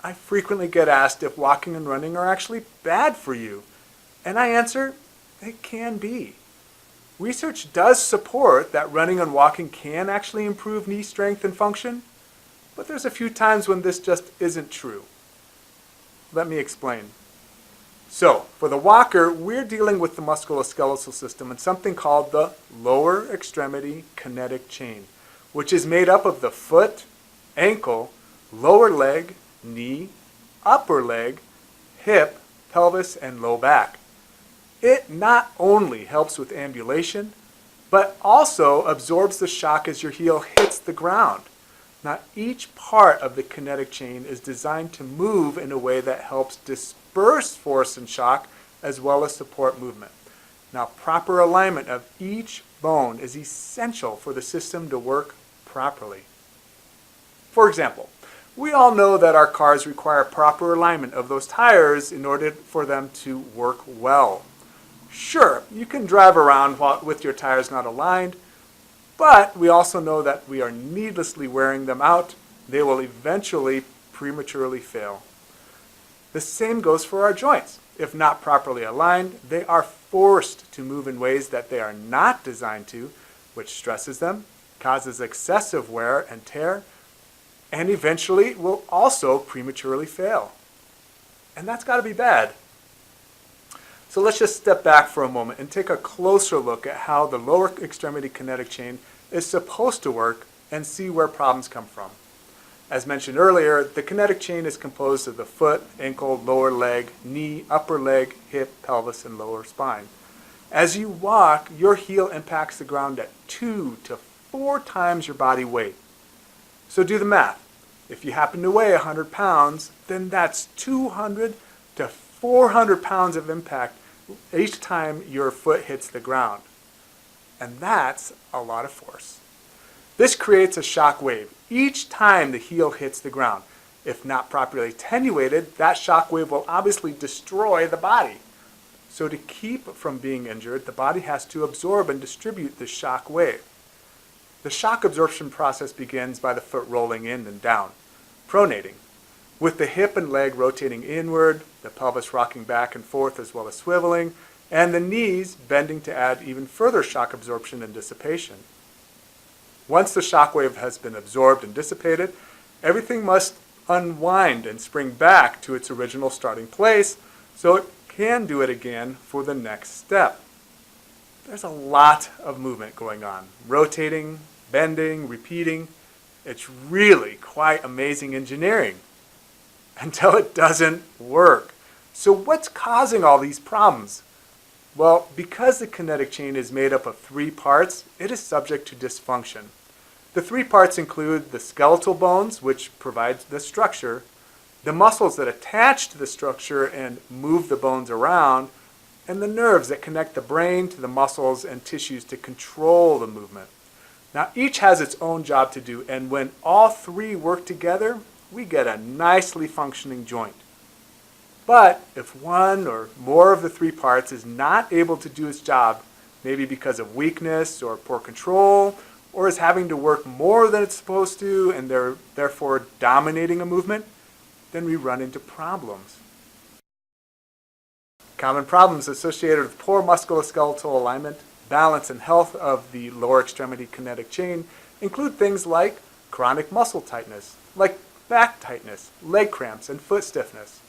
I frequently get asked if walking and running are actually bad for you. And I answer, it can be. Research does support that running and walking can actually improve knee strength and function, but there's a few times when this just isn't true. Let me explain. So, for the walker, we're dealing with the musculoskeletal system and something called the lower extremity kinetic chain, which is made up of the foot, ankle, lower leg, knee, upper leg, hip, pelvis, and low back. It not only helps with ambulation, but also absorbs the shock as your heel hits the ground. Now, each part of the kinetic chain is designed to move in a way that helps disperse force and shock as well as support movement. Now, proper alignment of each bone is essential for the system to work properly. For example, we all know that our cars require proper alignment of those tires in order for them to work well. Sure, you can drive around with your tires not aligned, but we also know that we are needlessly wearing them out. They will eventually prematurely fail. The same goes for our joints. If not properly aligned, they are forced to move in ways that they are not designed to, which stresses them, causes excessive wear and tear, and eventually will also prematurely fail. And that's got to be bad. So let's just step back for a moment and take a closer look at how the lower extremity kinetic chain is supposed to work and see where problems come from. As mentioned earlier, the kinetic chain is composed of the foot, ankle, lower leg, knee, upper leg, hip, pelvis, and lower spine. As you walk, your heel impacts the ground at 2 to 4 times your body weight. So do the math. If you happen to weigh 100 pounds, then that's 200 to 400 pounds of impact each time your foot hits the ground. And that's a lot of force. This creates a shock wave each time the heel hits the ground. If not properly attenuated, that shock wave will obviously destroy the body. So to keep from being injured, the body has to absorb and distribute the shock wave. The shock absorption process begins by the foot rolling in and down, pronating, with the hip and leg rotating inward, the pelvis rocking back and forth as well as swiveling, and the knees bending to add even further shock absorption and dissipation. Once the shock wave has been absorbed and dissipated, everything must unwind and spring back to its original starting place so it can do it again for the next step. There's a lot of movement going on, rotating, bending, repeating. It's really quite amazing engineering until it doesn't work. So what's causing all these problems? Well, because the kinetic chain is made up of 3 parts, it is subject to dysfunction. The 3 parts include the skeletal bones, which provide the structure, the muscles that attach to the structure and move the bones around, and the nerves that connect the brain to the muscles and tissues to control the movement. Now, each has its own job to do, and when all 3 work together, we get a nicely functioning joint. But if one or more of the 3 parts is not able to do its job, maybe because of weakness or poor control, or is having to work more than it's supposed to and they're therefore dominating a movement, then we run into problems. Common problems associated with poor musculoskeletal alignment, balance, and health of the lower extremity kinetic chain include things like chronic muscle tightness, like back tightness, leg cramps, and foot stiffness.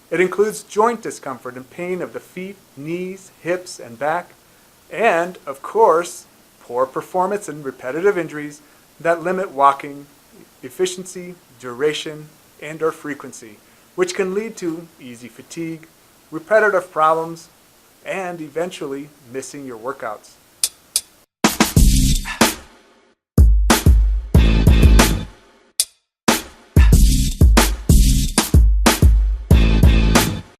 It includes joint discomfort and pain of the feet, knees, hips, and back, and, of course, poor performance and repetitive injuries that limit walking efficiency, duration, and/or frequency, which can lead to easy fatigue, repetitive problems, and eventually missing your workouts.